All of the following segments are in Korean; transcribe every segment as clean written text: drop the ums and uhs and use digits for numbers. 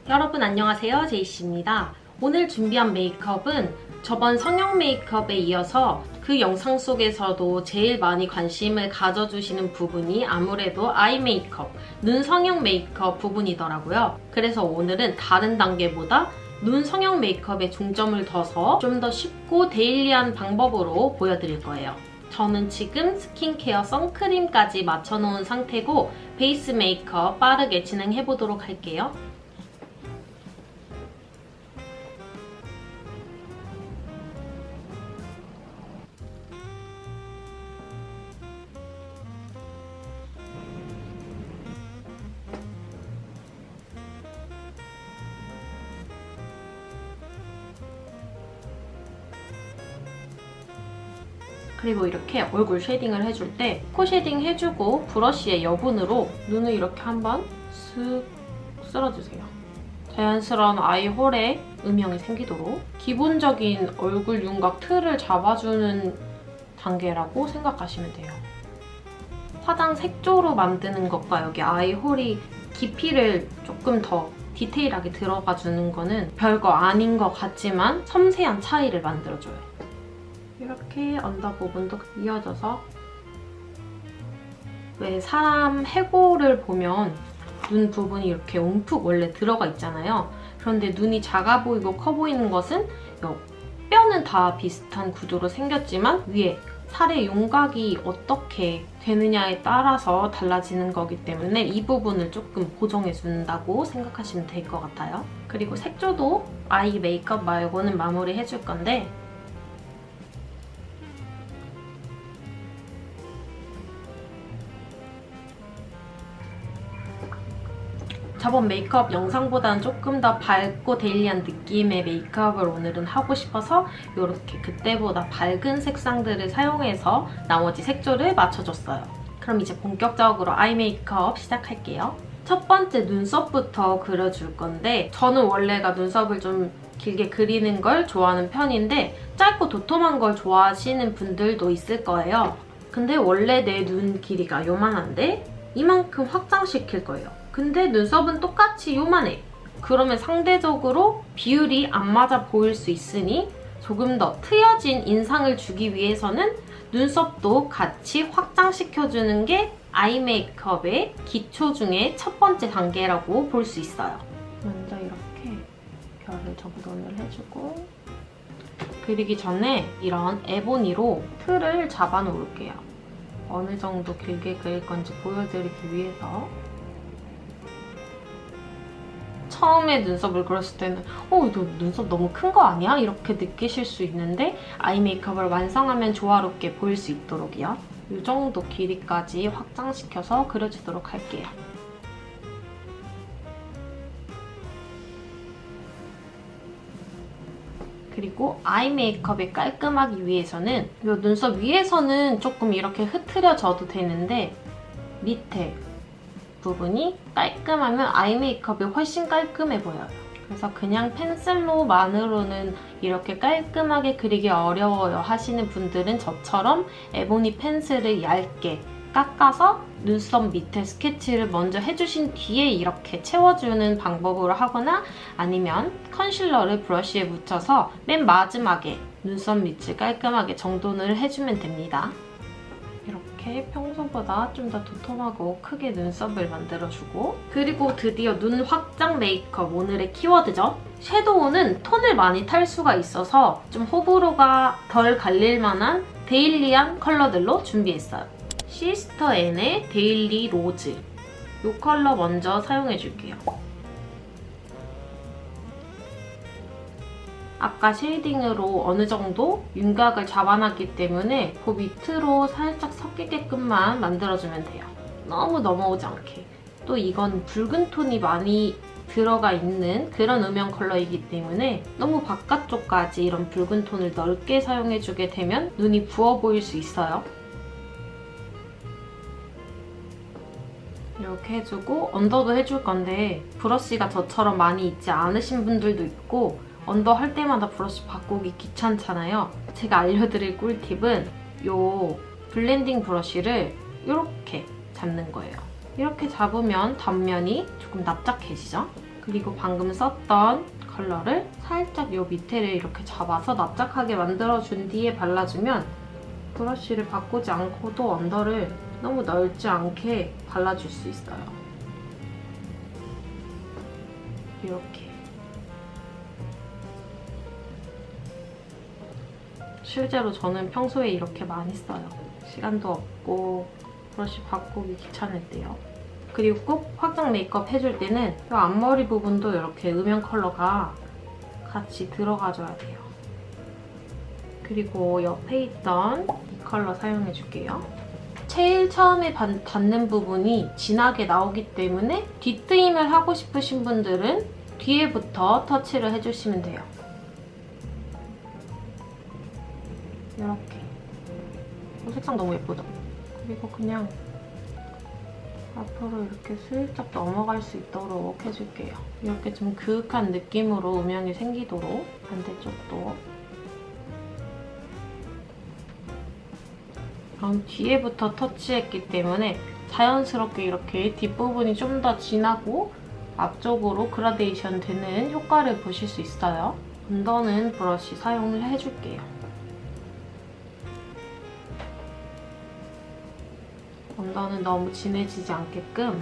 여러분 안녕하세요, 제이씨입니다. 오늘 준비한 메이크업은 저번 성형 메이크업에 이어서 그 영상 속에서도 제일 많이 관심을 가져주시는 부분이 아무래도 아이 메이크업, 눈 성형 메이크업 부분이더라고요. 그래서 오늘은 다른 단계보다 눈 성형 메이크업에 중점을 둬서 좀 더 쉽고 데일리한 방법으로 보여드릴 거예요. 저는 지금 스킨케어 선크림까지 맞춰놓은 상태고 베이스 메이크업 빠르게 진행해보도록 할게요. 그리고 이렇게 얼굴 쉐딩을 해줄 때 코 쉐딩 해주고 브러쉬의 여분으로 눈을 이렇게 한번 슥 쓸어주세요. 자연스러운 아이홀에 음영이 생기도록 기본적인 얼굴 윤곽 틀을 잡아주는 단계라고 생각하시면 돼요. 화장 색조로 만드는 것과 여기 아이홀이 깊이를 조금 더 디테일하게 들어가주는 거는 별거 아닌 것 같지만 섬세한 차이를 만들어줘요. 이렇게 언더 부분도 이어져서 왜 사람 해골을 보면 눈 부분이 이렇게 움푹 원래 들어가 있잖아요. 그런데 눈이 작아 보이고 커 보이는 것은 뼈는 다 비슷한 구조로 생겼지만 위에 살의 윤곽이 어떻게 되느냐에 따라서 달라지는 거기 때문에 이 부분을 조금 보정해준다고 생각하시면 될 것 같아요. 그리고 색조도 아이 메이크업 말고는 마무리 해줄 건데 저번 메이크업 영상보다는 조금 더 밝고 데일리한 느낌의 메이크업을 오늘은 하고 싶어서 이렇게 그때보다 밝은 색상들을 사용해서 나머지 색조를 맞춰줬어요. 그럼 이제 본격적으로 아이 메이크업 시작할게요. 첫 번째 눈썹부터 그려줄 건데 저는 원래가 눈썹을 좀 길게 그리는 걸 좋아하는 편인데 짧고 도톰한 걸 좋아하시는 분들도 있을 거예요. 근데 원래 내 눈 길이가 요만한데 이만큼 확장시킬 거예요. 근데 눈썹은 똑같이 요만해. 그러면 상대적으로 비율이 안 맞아 보일 수 있으니 조금 더 트여진 인상을 주기 위해서는 눈썹도 같이 확장시켜주는 게 아이 메이크업의 기초 중에 첫 번째 단계라고 볼 수 있어요. 먼저 이렇게 별을 정돈을 해주고 그리기 전에 이런 에보니로 틀을 잡아 놓을게요. 어느 정도 길게 그릴 건지 보여드리기 위해서 처음에 눈썹을 그렸을 때는 너 눈썹 너무 큰 거 아니야? 이렇게 느끼실 수 있는데 아이 메이크업을 완성하면 조화롭게 보일 수 있도록요. 이 정도 길이까지 확장시켜서 그려주도록 할게요. 그리고 아이 메이크업이 깔끔하기 위해서는 이 눈썹 위에서는 조금 이렇게 흐트려져도 되는데 밑에 부분이 깔끔하면 아이 메이크업이 훨씬 깔끔해 보여요. 그래서 그냥 펜슬로만으로는 이렇게 깔끔하게 그리기 어려워요 하시는 분들은 저처럼 에보니 펜슬을 얇게 깎아서 눈썹 밑에 스케치를 먼저 해주신 뒤에 이렇게 채워주는 방법으로 하거나 아니면 컨실러를 브러쉬에 묻혀서 맨 마지막에 눈썹 밑을 깔끔하게 정돈을 해주면 됩니다. 이렇게 평소보다 좀 더 도톰하고 크게 눈썹을 만들어주고 그리고 드디어 눈 확장 메이크업 오늘의 키워드죠. 섀도우는 톤을 많이 탈 수가 있어서 좀 호불호가 덜 갈릴 만한 데일리한 컬러들로 준비했어요. 시스터 N의 데일리 로즈 이 컬러 먼저 사용해줄게요. 아까 쉐이딩으로 어느 정도 윤곽을 잡아놨기 때문에 그 밑으로 살짝 섞이게끔만 만들어주면 돼요. 너무 넘어오지 않게. 또 이건 붉은 톤이 많이 들어가 있는 그런 음영 컬러이기 때문에 너무 바깥쪽까지 이런 붉은 톤을 넓게 사용해주게 되면 눈이 부어 보일 수 있어요. 이렇게 해주고 언더도 해줄 건데 브러쉬가 저처럼 많이 있지 않으신 분들도 있고 언더 할 때마다 브러쉬 바꾸기 귀찮잖아요. 제가 알려드릴 꿀팁은 이 블렌딩 브러쉬를 이렇게 잡는 거예요. 이렇게 잡으면 단면이 조금 납작해지죠? 그리고 방금 썼던 컬러를 살짝 요 밑에를 이렇게 잡아서 납작하게 만들어준 뒤에 발라주면 브러쉬를 바꾸지 않고도 언더를 너무 넓지 않게 발라줄 수 있어요. 이렇게. 실제로 저는 평소에 이렇게 많이 써요. 시간도 없고 브러쉬 바꾸기 귀찮을 때요. 그리고 꼭 화장 메이크업 해줄 때는 이 앞머리 부분도 이렇게 음영 컬러가 같이 들어가줘야 돼요. 그리고 옆에 있던 이 컬러 사용해줄게요. 제일 처음에 닿는 부분이 진하게 나오기 때문에 뒷트임을 하고 싶으신 분들은 뒤에부터 터치를 해주시면 돼요. 이렇게. 색상 너무 예쁘죠? 그리고 그냥 앞으로 이렇게 슬쩍 넘어갈 수 있도록 해줄게요. 이렇게 좀 그윽한 느낌으로 음영이 생기도록 반대쪽도. 그럼 뒤에부터 터치했기 때문에 자연스럽게 이렇게 뒷부분이 좀 더 진하고 앞쪽으로 그라데이션 되는 효과를 보실 수 있어요. 언더는 브러쉬 사용을 해줄게요. 언더는 너무 진해지지 않게끔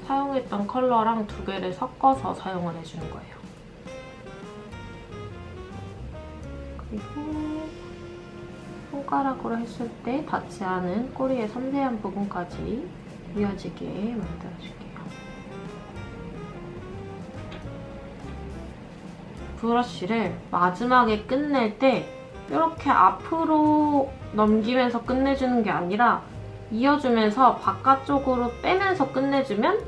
사용했던 컬러랑 두 개를 섞어서 사용을 해주는 거예요. 그리고 손가락으로 했을 때 닿지 않은 꼬리의 섬세한 부분까지 이어지게 만들어줄게요. 브러쉬를 마지막에 끝낼 때 이렇게 앞으로 넘기면서 끝내주는 게 아니라 이어주면서 바깥쪽으로 빼면서 끝내주면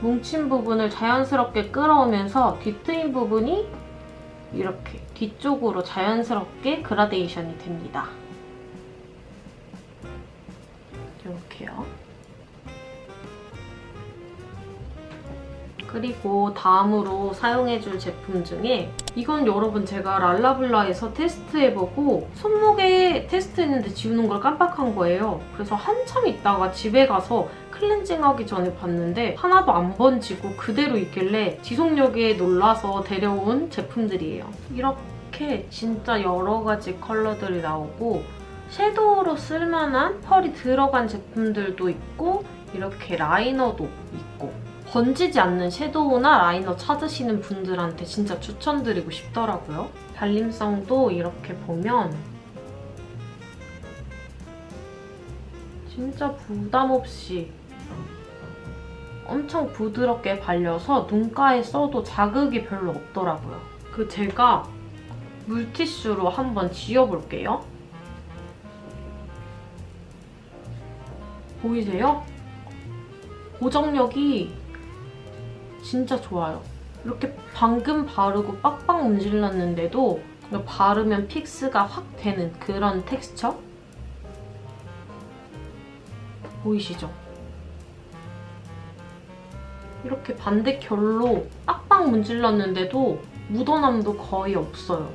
뭉친 부분을 자연스럽게 끌어오면서 뒤트임 부분이 이렇게 뒤쪽으로 자연스럽게 그라데이션이 됩니다. 이렇게요. 그리고 다음으로 사용해줄 제품 중에 이건 여러분 제가 랄라블라에서 테스트해보고 손목에 테스트했는데 지우는 걸 깜빡한 거예요. 그래서 한참 있다가 집에 가서 클렌징하기 전에 봤는데 하나도 안 번지고 그대로 있길래 지속력에 놀라서 데려온 제품들이에요. 이렇게 진짜 여러 가지 컬러들이 나오고 섀도우로 쓸만한 펄이 들어간 제품들도 있고 이렇게 라이너도 있고 번지지 않는 섀도우나 라이너 찾으시는 분들한테 진짜 추천드리고 싶더라고요. 발림성도 이렇게 보면 진짜 부담 없이 엄청 부드럽게 발려서 눈가에 써도 자극이 별로 없더라고요. 제가 물티슈로 한번 지워볼게요. 보이세요? 고정력이 진짜 좋아요. 이렇게 방금 바르고 빡빡 문질렀는데도 바르면 픽스가 확 되는 그런 텍스처? 보이시죠? 이렇게 반대결로 빡빡 문질렀는데도 묻어남도 거의 없어요.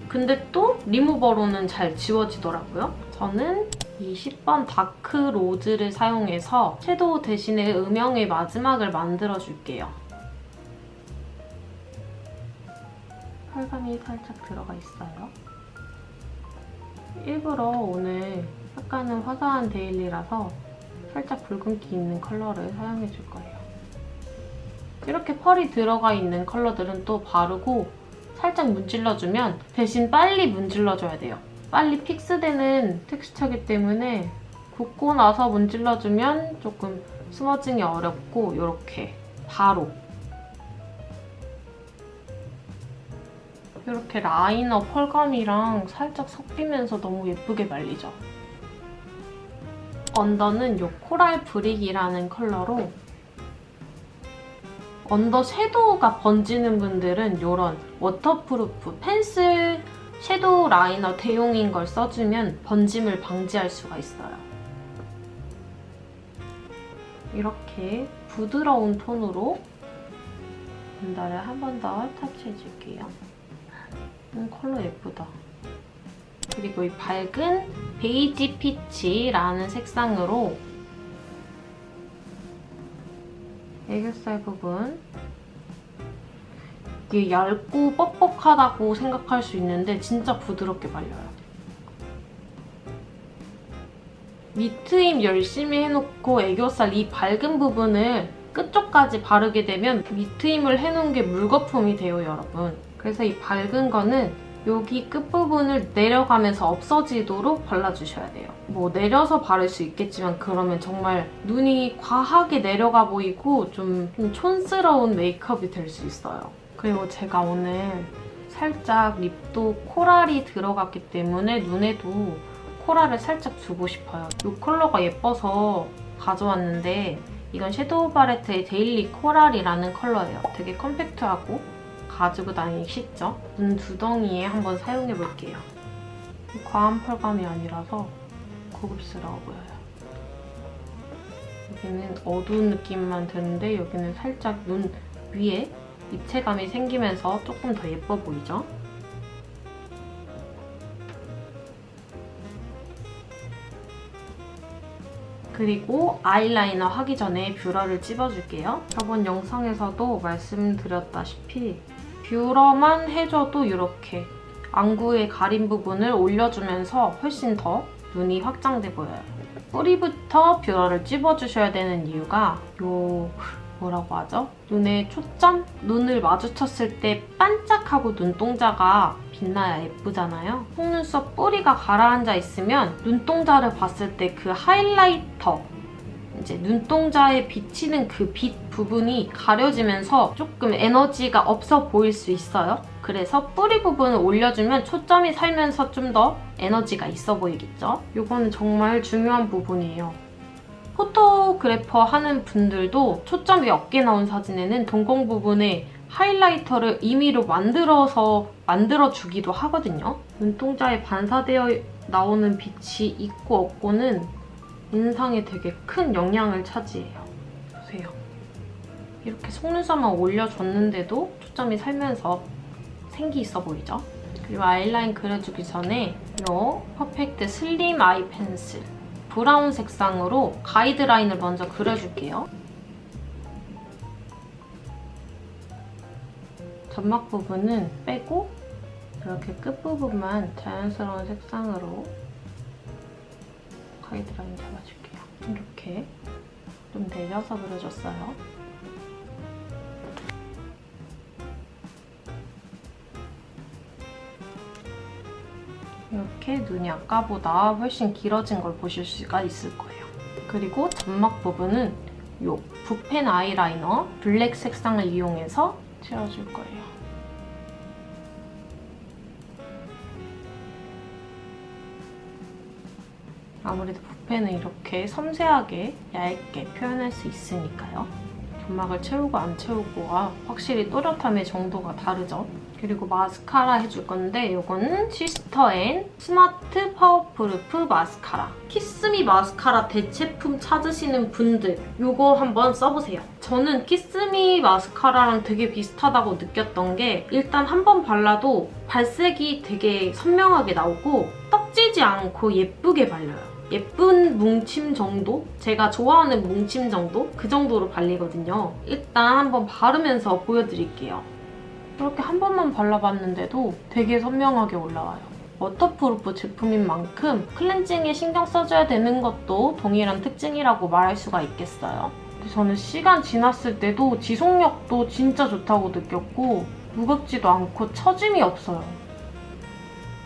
근데 또 리무버로는 잘 지워지더라고요. 저는 이 10번 다크 로즈를 사용해서 섀도우 대신에 음영의 마지막을 만들어줄게요. 펄감이 살짝 들어가 있어요. 일부러 오늘 약간은 화사한 데일리라서 살짝 붉은기 있는 컬러를 사용해줄 거예요. 이렇게 펄이 들어가 있는 컬러들은 또 바르고 살짝 문질러주면 대신 빨리 문질러줘야 돼요. 빨리 픽스되는 텍스처이기 때문에 굳고 나서 문질러주면 조금 스머징이 어렵고 이렇게 바로 이렇게 라이너 펄감이랑 살짝 섞이면서 너무 예쁘게 말리죠. 언더는 이 코랄 브릭이라는 컬러로 언더 섀도우가 번지는 분들은 이런 워터프루프 펜슬 섀도우 라이너 대용인 걸 써주면 번짐을 방지할 수가 있어요. 이렇게 부드러운 톤으로 언더를 한 번 더 터치해줄게요. 컬러 예쁘다. 그리고 이 밝은 베이지 피치라는 색상으로 애교살 부분. 이게 얇고 뻑뻑하다고 생각할 수 있는데 진짜 부드럽게 발려요. 밑트임 열심히 해놓고 애교살 이 밝은 부분을 끝쪽까지 바르게 되면 밑트임을 해놓은 게 물거품이 돼요, 여러분. 그래서 이 밝은 거는 여기 끝부분을 내려가면서 없어지도록 발라주셔야 돼요. 뭐 내려서 바를 수 있겠지만 그러면 정말 눈이 과하게 내려가 보이고 좀 촌스러운 메이크업이 될 수 있어요. 그리고 제가 오늘 살짝 립도 코랄이 들어갔기 때문에 눈에도 코랄을 살짝 주고 싶어요. 이 컬러가 예뻐서 가져왔는데 이건 섀도우 팔레트의 데일리 코랄이라는 컬러예요. 되게 컴팩트하고 가지고 다니기 쉽죠? 눈 두덩이에 한번 사용해볼게요. 과한 펄감이 아니라서 고급스러워 보여요. 여기는 어두운 느낌만 드는데 여기는 살짝 눈 위에 입체감이 생기면서 조금 더 예뻐 보이죠? 그리고 아이라이너 하기 전에 뷰러를 찝어줄게요. 저번 영상에서도 말씀드렸다시피 뷰러만 해줘도 이렇게 안구의 가린 부분을 올려주면서 훨씬 더 눈이 확장돼 보여요. 뿌리부터 뷰러를 찝어주셔야 되는 이유가 뭐라고 하죠? 눈에 초점? 눈을 마주쳤을 때 반짝하고 눈동자가 빛나야 예쁘잖아요. 속눈썹 뿌리가 가라앉아 있으면 눈동자를 봤을 때 그 하이라이터, 이제 눈동자에 비치는 그 빛 부분이 가려지면서 조금 에너지가 없어 보일 수 있어요. 그래서 뿌리 부분을 올려주면 초점이 살면서 좀 더 에너지가 있어 보이겠죠? 이거는 정말 중요한 부분이에요. 포토그래퍼 하는 분들도 초점이 없게 나온 사진에는 동공 부분에 하이라이터를 임의로 만들어주기도 하거든요. 눈동자에 반사되어 나오는 빛이 있고 없고는 인상에 되게 큰 영향을 차지해요. 보세요. 이렇게 속눈썹만 올려줬는데도 초점이 살면서 생기 있어 보이죠? 그리고 아이라인 그려주기 전에 이 퍼펙트 슬림 아이 펜슬 브라운 색상으로 가이드라인을 먼저 그려줄게요. 점막 부분은 빼고 이렇게 끝부분만 자연스러운 색상으로 가이드라인 잡아줄게요. 이렇게 좀 내려서 그려줬어요. 이렇게 눈이 아까보다 훨씬 길어진 걸 보실 수가 있을 거예요. 그리고 점막 부분은 이 붓펜 아이라이너 블랙 색상을 이용해서 채워줄 거예요. 아무래도 붓펜은 이렇게 섬세하게 얇게 표현할 수 있으니까요. 점막을 채우고 안 채우고가 확실히 또렷함의 정도가 다르죠. 그리고 마스카라 해줄 건데 이거는 시스터앤 스마트 파워프루프 마스카라. 키스미 마스카라 대체품 찾으시는 분들 이거 한번 써보세요. 저는 키스미 마스카라랑 되게 비슷하다고 느꼈던 게 일단 한 번 발라도 발색이 되게 선명하게 나오고 떡지지 않고 예쁘게 발려요. 예쁜 뭉침 정도? 제가 좋아하는 뭉침 정도? 그 정도로 발리거든요. 일단 한번 바르면서 보여드릴게요. 이렇게 한 번만 발라봤는데도 되게 선명하게 올라와요. 워터프루프 제품인 만큼 클렌징에 신경 써줘야 되는 것도 동일한 특징이라고 말할 수가 있겠어요. 저는 시간 지났을 때도 지속력도 진짜 좋다고 느꼈고 무겁지도 않고 처짐이 없어요.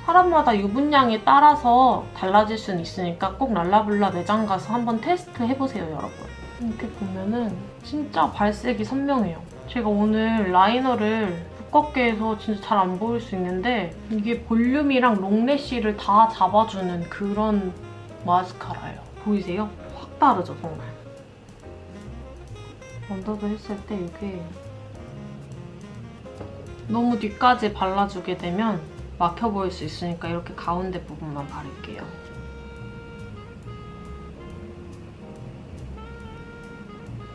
사람마다 유분량에 따라서 달라질 수는 있으니까 꼭 랄라블라 매장 가서 한번 테스트 해보세요, 여러분. 이렇게 보면은 진짜 발색이 선명해요. 제가 오늘 라이너를 두껍게 해서 진짜 잘 안 보일 수 있는데 이게 볼륨이랑 롱래쉬를 다 잡아주는 그런 마스카라예요. 보이세요? 확 다르죠, 정말. 언더도 했을 때 이게 너무 뒤까지 발라주게 되면 막혀 보일 수 있으니까 이렇게 가운데 부분만 바를게요.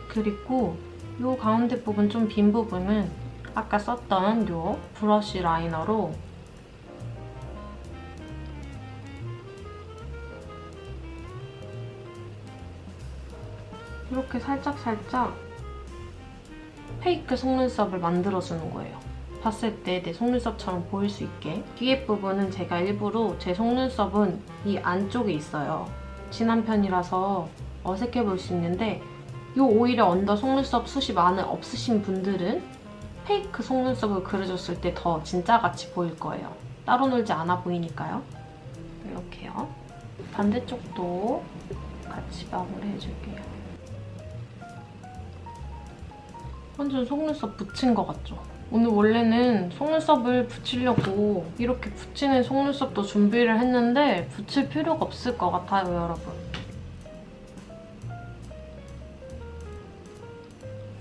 그리고 이 가운데 부분 좀 빈 부분은 아까 썼던 이 브러쉬 라이너로 이렇게 살짝살짝 페이크 속눈썹을 만들어주는 거예요. 봤을 때 내 속눈썹처럼 보일 수 있게. 뒤에 부분은 제가 일부러 제 속눈썹은 이 안쪽에 있어요. 진한 편이라서 어색해 보일 수 있는데 이 오히려 언더 속눈썹 숱이 많은 없으신 분들은 페이크 속눈썹을 그려줬을 때 더 진짜같이 보일 거예요. 따로 놀지 않아 보이니까요. 이렇게요. 반대쪽도 같이 마무리해줄게요. 완전 속눈썹 붙인 것 같죠? 오늘 원래는 속눈썹을 붙이려고 이렇게 붙이는 속눈썹도 준비를 했는데 붙일 필요가 없을 것 같아요, 여러분.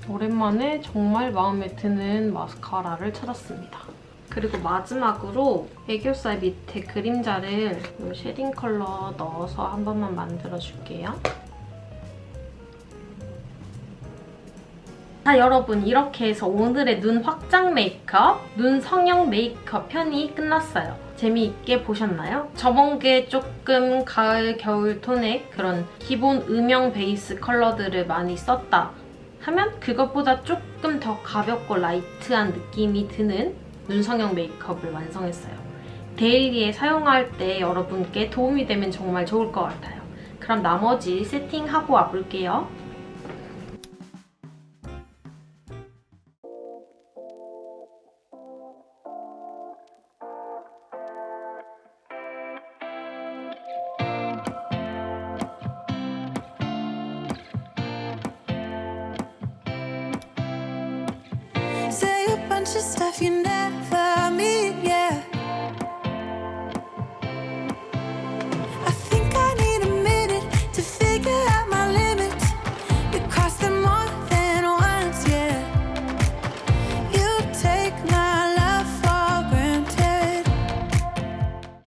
오랜만에 정말 마음에 드는 마스카라를 찾았습니다. 그리고 마지막으로 애교살 밑에 그림자를 이 쉐딩 컬러 넣어서 한 번만 만들어줄게요. 자, 여러분 이렇게 해서 오늘의 눈 확장 메이크업, 눈 성형 메이크업 편이 끝났어요. 재미있게 보셨나요? 저번 게 조금 가을, 겨울 톤의 그런 기본 음영 베이스 컬러들을 많이 썼다 하면 그것보다 조금 더 가볍고 라이트한 느낌이 드는 눈 성형 메이크업을 완성했어요. 데일리에 사용할 때 여러분께 도움이 되면 정말 좋을 것 같아요. 그럼 나머지 세팅하고 와볼게요. Say a bunch of stuff you never